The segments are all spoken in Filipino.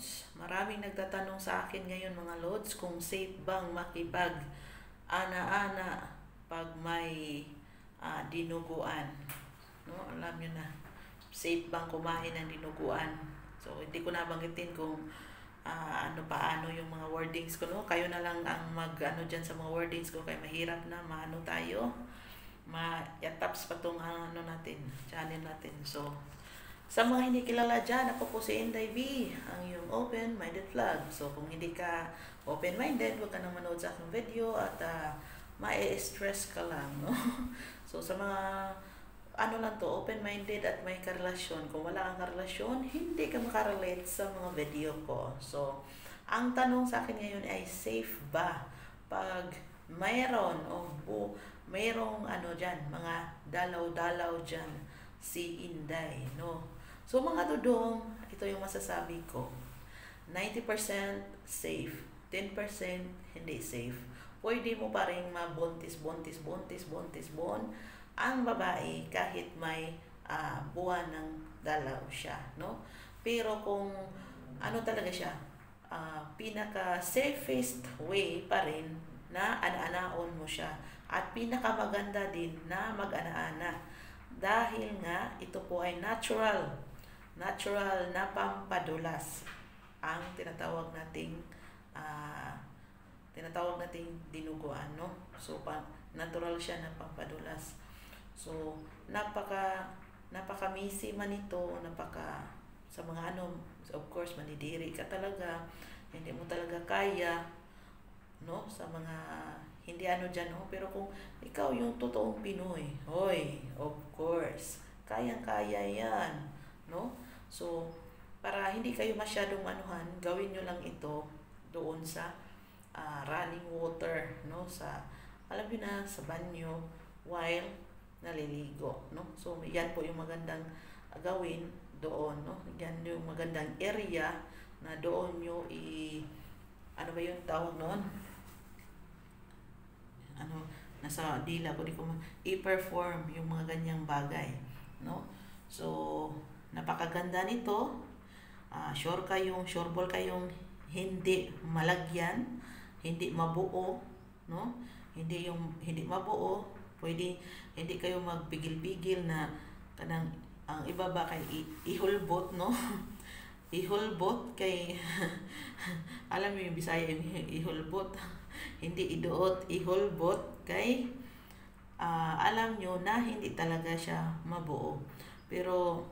Lods, maraming nagtatanong sa akin ngayon mga Lods kung safe bang makipag ana-ana pag may dinuguan. No, alam nyo na, safe bang kumain ng dinuguan. So hindi ko nabanggitin kung paano yung mga wordings ko, no? Kayo na lang ang dyan sa mga wordings ko, kaya mahirap na maano tayo, ma-taps pa tong natin, channel natin. So sa mga hindi kilala dyan, ako po si Inday V, ang yung open-minded vlog. So kung hindi ka open-minded, huwag ka nang manood sa aking video at ma-stress ka lang, no? So sa mga open-minded at may karelasyon. Kung wala kang karelasyon, hindi ka makarelate sa mga video ko. So, ang tanong sa akin ngayon ay safe ba pag mayroong dyan, mga dalaw-dalaw dyan, si Inday, no? So, mga dudong, ito yung masasabi ko. 90% safe, 10% hindi safe. Pwede mo pa rin mabuntis ang babae kahit may buwan ng dalaw siya, no? Pero kung talaga siya, pinaka-safest way pa rin na ana-anaon mo siya at pinaka-maganda din na mag-ana-ana dahil nga ito po ay natural na pampadulas ang tinatawag nating dinuguan, no? So natural siya na pampadulas. So napaka-messy man ito, sa mga of course manidiri ka talaga, hindi mo talaga kaya, no? Sa mga hindi dyan, no? Pero kung ikaw yung totoong Pinoy, hoy, of course kayang-kaya yan, no? So para hindi kayo masyadong gawin nyo lang ito doon sa running water, no? Alam niyo na, sa banyo while naliligo, no? So yan po yung magandang gawin doon, no? Yan yung magandang area na doon nyo ano ba yung tawag noon? Nasa dila ko, i-perform yung mga ganyang bagay, no? So napakaganda nito. Sure ball kayong hindi malagyan, hindi mabuo, no? Hindi mabuo, pwede hindi kayo magpigil-pigil na kanang ang iba ba kay ihulbot, no? Ihulbot kay alam mo yung Bisaya yung ihulbot, hindi iduot, ihulbot kay alam nyo na hindi talaga siya mabuo. Pero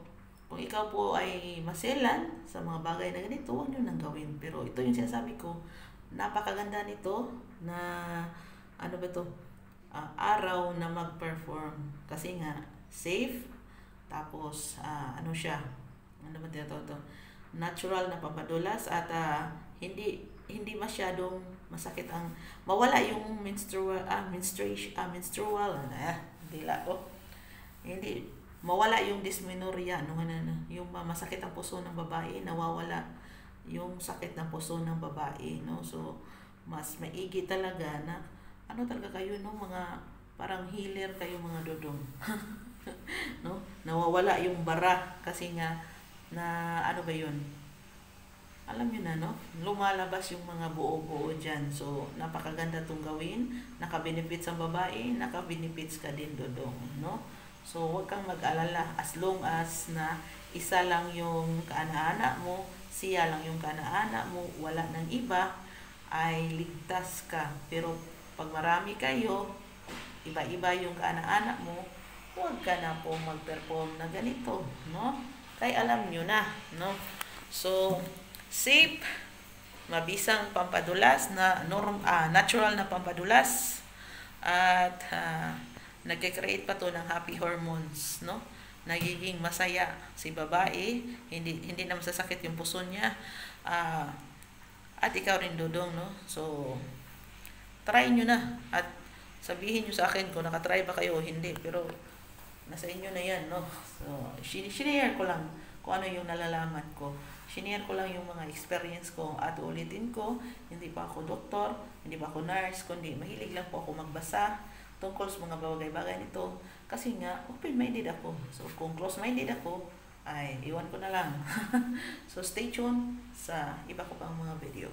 kung ikaw po ay maselan sa mga bagay na ganito, huwag nyo nang gawin. Pero ito yung sinasabi ko, napakaganda nito na araw na mag-perform. Kasi nga, safe, tapos siya, natural na pampadulas at hindi masyadong masakit mawala yung hindi mawala yung dysmenorrhea, yung masakit ang puso ng babae, nawawala yung sakit ng puso ng babae, no? So mas maigi talaga na talaga kayo, no? Mga parang healer kayo, mga dodong. No? Nawawala yung bara kasi nga na alam nyo na, no? Lumalabas yung mga buo-buo dyan. So napakaganda itong gawin, naka-benefits ang babae, naka-benefits ka din, dodong, no? So huwag kang mag-alala, as long as na isa lang yung kaana-ana mo, siya lang yung kaana-ana mo, wala ng iba, ay ligtas ka. Pero pag marami kayo, iba-iba yung kaana-ana mo, huwag ka na po mag-perform na ganito, no? Kaya alam nyo na, no? So safe, mabisang pampadulas na natural na pampadulas at nagke-create pa to ng happy hormones, no? Nagiging masaya si babae, hindi na masasakit yung puso niya, at ikaw rin, dodong, no? So try nyo na at sabihin nyo sa akin kung nakatry ba kayo o hindi, pero nasa inyo na yan, no? So sinare ko lang kung ano yung nalalaman ko, sinare ko lang yung mga experience ko at ulitin ko, hindi pa ako doktor, hindi pa ako nurse, kundi mahilig lang po ako magbasa tungkol sa mga bagay-bagay nito kasi nga open-minded ako. So kung close-minded ako, ay iwan ko na lang. So stay tuned sa iba ko pang mga video.